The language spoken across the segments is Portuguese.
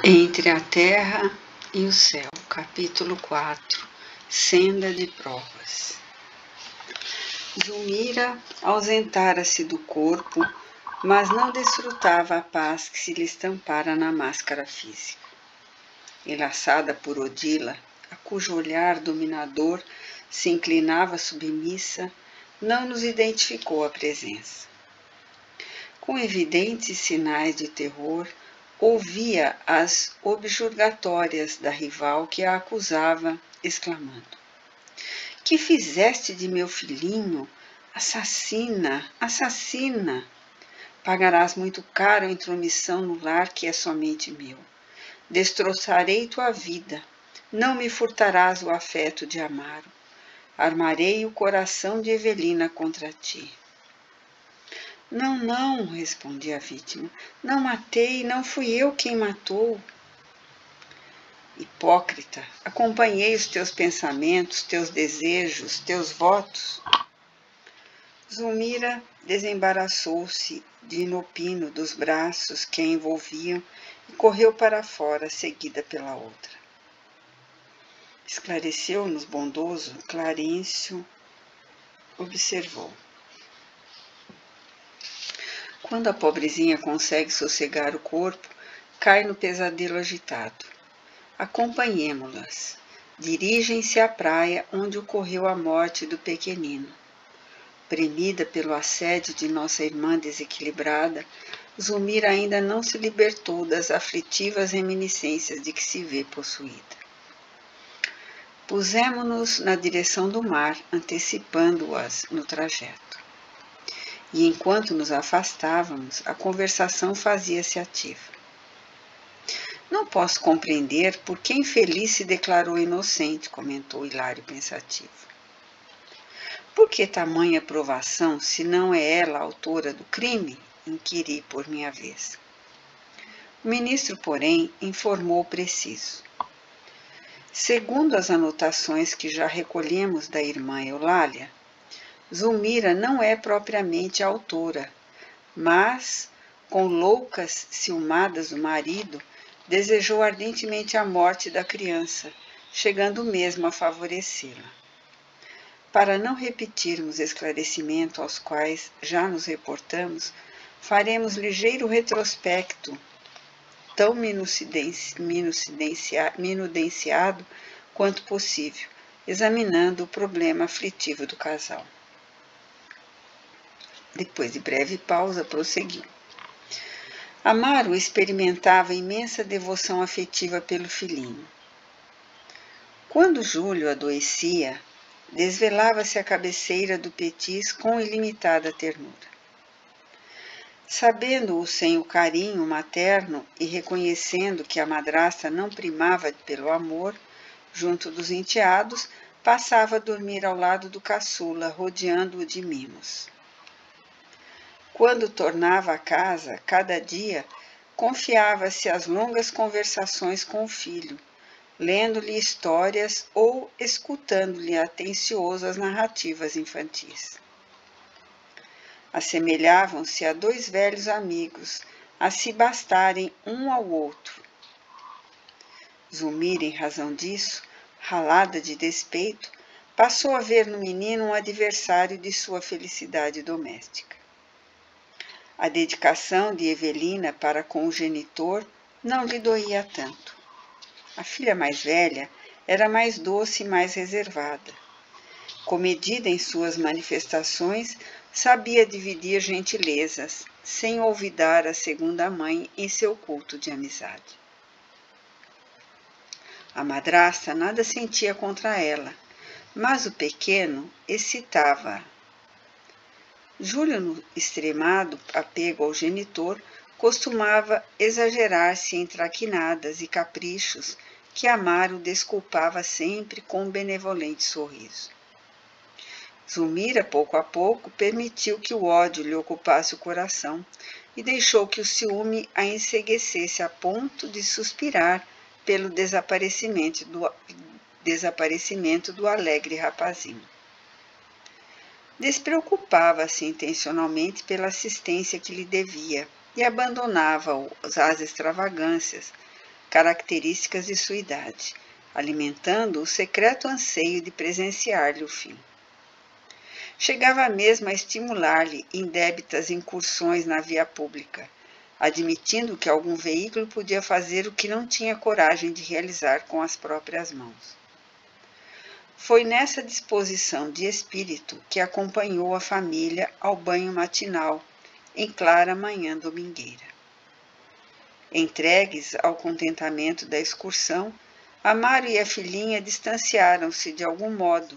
Entre a terra e o céu, capítulo 4, Senda de provas. Zulmira ausentara-se do corpo, mas não desfrutava a paz que se lhe estampara na máscara física. Enlaçada por Odila, a cujo olhar dominador se inclinava submissa, não nos identificou a presença. Com evidentes sinais de terror, ouvia as objurgatórias da rival que a acusava, exclamando: "Que fizeste de meu filhinho? Assassina, assassina! Pagarás muito caro a intromissão no lar que é somente meu. Destroçarei tua vida. Não me furtarás o afeto de Amaro. Armarei o coração de Evelina contra ti." "Não, não", respondia a vítima. "Não matei, não fui eu quem matou." "Hipócrita, acompanhei os teus pensamentos, teus desejos, teus votos." Zulmira desembaraçou-se de inopino dos braços que a envolviam e correu para fora, seguida pela outra. Esclareceu-nos bondoso, Clarencio observou: "Quando a pobrezinha consegue sossegar o corpo, cai no pesadelo agitado. Acompanhemo-las. Dirigem-se à praia onde ocorreu a morte do pequenino. Premida pelo assédio de nossa irmã desequilibrada, Zulmira ainda não se libertou das aflitivas reminiscências de que se vê possuída. Pusemo-nos na direção do mar, antecipando-as no trajeto. E enquanto nos afastávamos, a conversação fazia-se ativa. "Não posso compreender por que infeliz se declarou inocente", comentou Hilário pensativo. "Por que tamanha provação, se não é ela a autora do crime?" inquiri por minha vez. O ministro, porém, informou preciso. "Segundo as anotações que já recolhemos da irmã Eulália, Zulmira não é propriamente a autora, mas, com loucas ciumadas do marido, desejou ardentemente a morte da criança, chegando mesmo a favorecê-la. Para não repetirmos esclarecimentos aos quais já nos reportamos, faremos ligeiro retrospecto, tão minudenciado quanto possível, examinando o problema aflitivo do casal." Depois de breve pausa, prosseguiu: "Amaro experimentava imensa devoção afetiva pelo filhinho. Quando Júlio adoecia, desvelava-se à cabeceira do Petis com ilimitada ternura. Sabendo-o sem o carinho materno e reconhecendo que a madrasta não primava pelo amor, junto dos enteados, passava a dormir ao lado do caçula, rodeando-o de mimos. Quando tornava a casa, cada dia, confiava-se às longas conversações com o filho, lendo-lhe histórias ou escutando-lhe atencioso as narrativas infantis. Assemelhavam-se a dois velhos amigos, a se bastarem um ao outro. Zulmira, em razão disso, ralada de despeito, passou a ver no menino um adversário de sua felicidade doméstica. A dedicação de Evelina para com o genitor não lhe doía tanto. A filha mais velha era mais doce e mais reservada. Comedida em suas manifestações, sabia dividir gentilezas, sem olvidar a segunda mãe em seu culto de amizade. A madrasta nada sentia contra ela, mas o pequeno excitava-a. Júlio, no extremado apego ao genitor, costumava exagerar-se em traquinadas e caprichos que Amaro desculpava sempre com um benevolente sorriso. Zulmira, pouco a pouco, permitiu que o ódio lhe ocupasse o coração e deixou que o ciúme a enceguecesse a ponto de suspirar pelo desaparecimento do alegre rapazinho. Despreocupava-se intencionalmente pela assistência que lhe devia e abandonava-o às extravagâncias, características de sua idade, alimentando o secreto anseio de presenciar-lhe o fim. Chegava mesmo a estimular-lhe indébitas incursões na via pública, admitindo que algum veículo podia fazer o que não tinha coragem de realizar com as próprias mãos. Foi nessa disposição de espírito que acompanhou a família ao banho matinal, em clara manhã domingueira. Entregues ao contentamento da excursão, Amaro e a filhinha distanciaram-se de algum modo,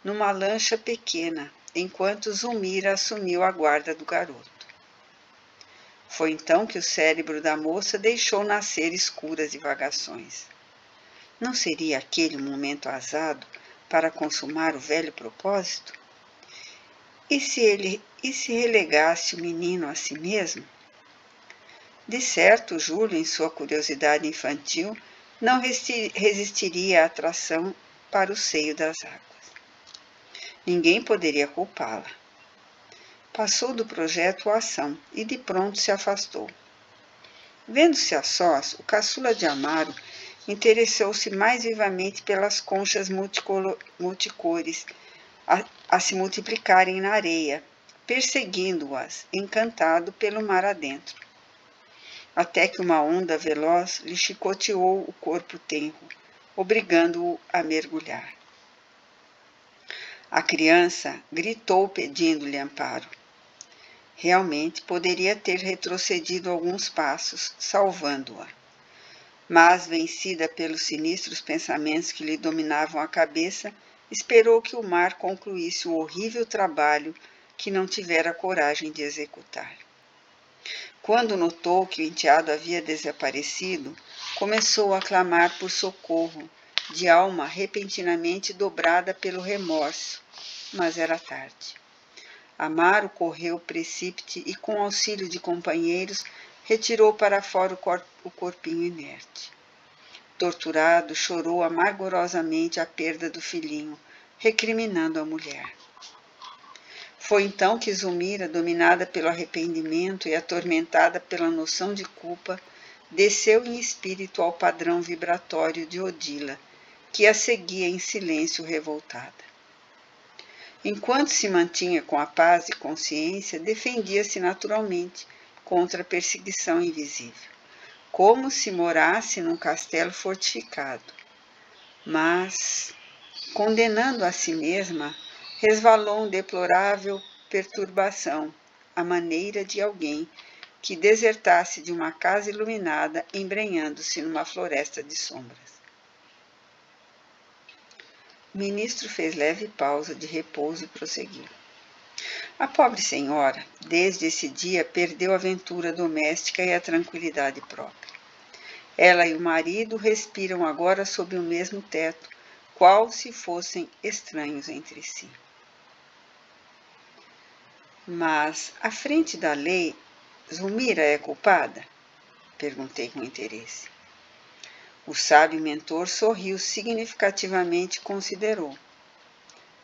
numa lancha pequena, enquanto Zulmira assumiu a guarda do garoto. Foi então que o cérebro da moça deixou nascer escuras divagações. Não seria aquele o momento azado para consumar o velho propósito? E se relegasse o menino a si mesmo? De certo, Júlio, em sua curiosidade infantil, não resistiria à atração para o seio das águas. Ninguém poderia culpá-la. Passou do projeto à ação e de pronto se afastou. Vendo-se a sós, o caçula de Amaro interessou-se mais vivamente pelas conchas multicores a se multiplicarem na areia, perseguindo-as, encantado pelo mar adentro. Até que uma onda veloz lhe chicoteou o corpo tenro, obrigando-o a mergulhar. A criança gritou pedindo-lhe amparo. Realmente poderia ter retrocedido alguns passos, salvando-a. Mas, vencida pelos sinistros pensamentos que lhe dominavam a cabeça, esperou que o mar concluísse o horrível trabalho que não tivera coragem de executar. Quando notou que o enteado havia desaparecido, começou a clamar por socorro, de alma repentinamente dobrada pelo remorso, mas era tarde. Amaro correu precípite e, com auxílio de companheiros, retirou para fora o corpinho inerte. Torturado, chorou amargorosamente a perda do filhinho, recriminando a mulher. Foi então que Zulmira, dominada pelo arrependimento e atormentada pela noção de culpa, desceu em espírito ao padrão vibratório de Odila, que a seguia em silêncio revoltada. Enquanto se mantinha com a paz de consciência, defendia-se naturalmente contra a perseguição invisível, como se morasse num castelo fortificado. Mas, condenando a si mesma, resvalou um deplorável perturbação, à maneira de alguém que desertasse de uma casa iluminada, embrenhando-se numa floresta de sombras. O ministro fez leve pausa de repouso e prosseguiu. A pobre senhora, desde esse dia, perdeu a ventura doméstica e a tranquilidade própria. Ela e o marido respiram agora sob o mesmo teto, qual se fossem estranhos entre si. Mas, à frente da lei, Zulmira é culpada? Perguntei com interesse. O sábio mentor sorriu significativamente e considerou.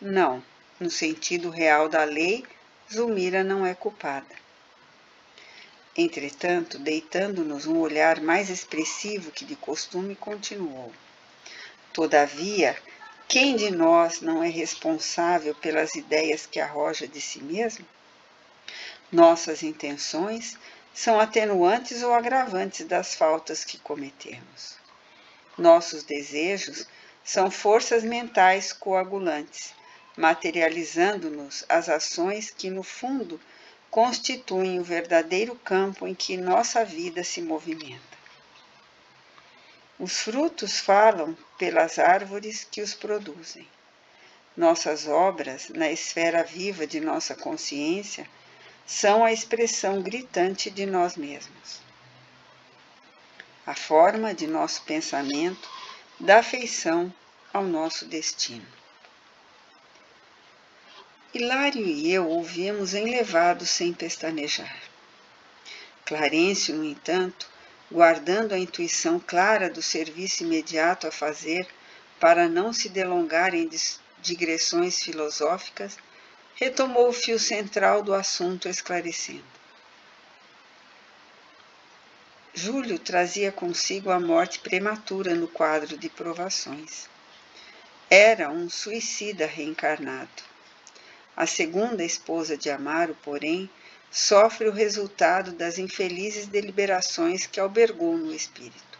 Não, no sentido real da lei, Zulmira não é culpada. Entretanto, deitando-nos um olhar mais expressivo que de costume, continuou. Todavia, quem de nós não é responsável pelas ideias que arroja de si mesmo? Nossas intenções são atenuantes ou agravantes das faltas que cometemos. Nossos desejos são forças mentais coagulantes, materializando-nos as ações que, no fundo, constituem o verdadeiro campo em que nossa vida se movimenta. Os frutos falam pelas árvores que os produzem. Nossas obras, na esfera viva de nossa consciência, são a expressão gritante de nós mesmos. A forma de nosso pensamento dá feição ao nosso destino. Hilário e eu ouvimos enlevados sem pestanejar. Clarencio, no entanto, guardando a intuição clara do serviço imediato a fazer para não se delongar em digressões filosóficas, retomou o fio central do assunto esclarecendo. Júlio trazia consigo a morte prematura no quadro de provações. Era um suicida reencarnado. A segunda esposa de Amaro, porém, sofre o resultado das infelizes deliberações que albergou no espírito.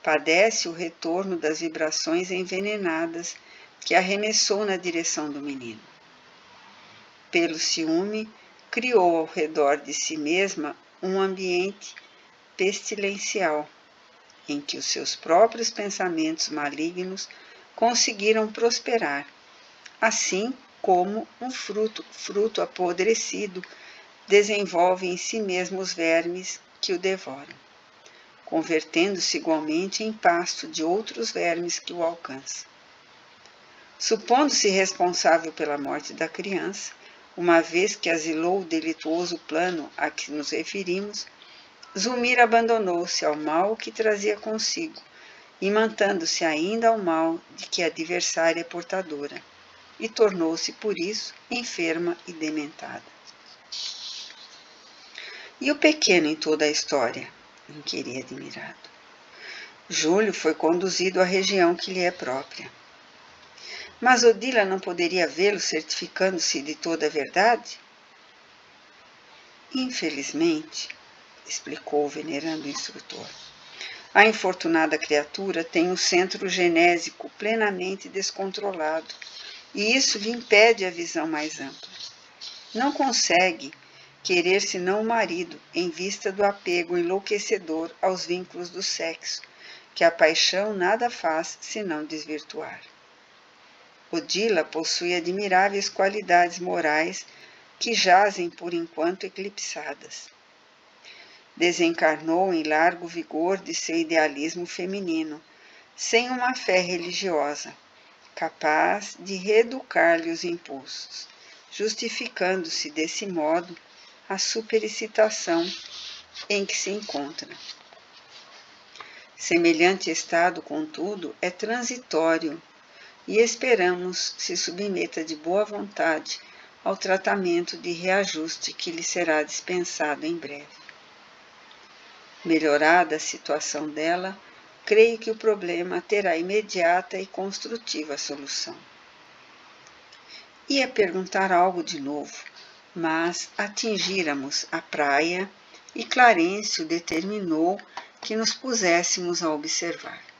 Padece o retorno das vibrações envenenadas que arremessou na direção do menino. Pelo ciúme, criou ao redor de si mesma um ambiente pestilencial, em que os seus próprios pensamentos malignos conseguiram prosperar, assim como um fruto apodrecido desenvolve em si mesmo os vermes que o devoram, convertendo-se igualmente em pasto de outros vermes que o alcançam. Supondo-se responsável pela morte da criança, uma vez que asilou o delituoso plano a que nos referimos, Zulmir abandonou-se ao mal que trazia consigo, imantando-se ainda ao mal de que a adversária é portadora, e tornou-se, por isso, enferma e dementada. E o pequeno em toda a história? Inquiria admirado. Júlio foi conduzido à região que lhe é própria. Mas Odila não poderia vê-lo certificando-se de toda a verdade? Infelizmente, explicou o venerando instrutor, a infortunada criatura tem um centro genésico plenamente descontrolado, e isso lhe impede a visão mais ampla. Não consegue querer senão o marido, em vista do apego enlouquecedor aos vínculos do sexo, que a paixão nada faz senão desvirtuar. Odila possui admiráveis qualidades morais que jazem por enquanto eclipsadas. Desencarnou em largo vigor de seu idealismo feminino, sem uma fé religiosa, capaz de reeducar-lhe os impulsos, justificando-se desse modo a superexcitação em que se encontra. Semelhante estado, contudo, é transitório e esperamos se submeta de boa vontade ao tratamento de reajuste que lhe será dispensado em breve. Melhorada a situação dela, creio que o problema terá imediata e construtiva solução. Ia perguntar algo de novo, mas atingíramos a praia e Clarencio determinou que nos puséssemos a observar.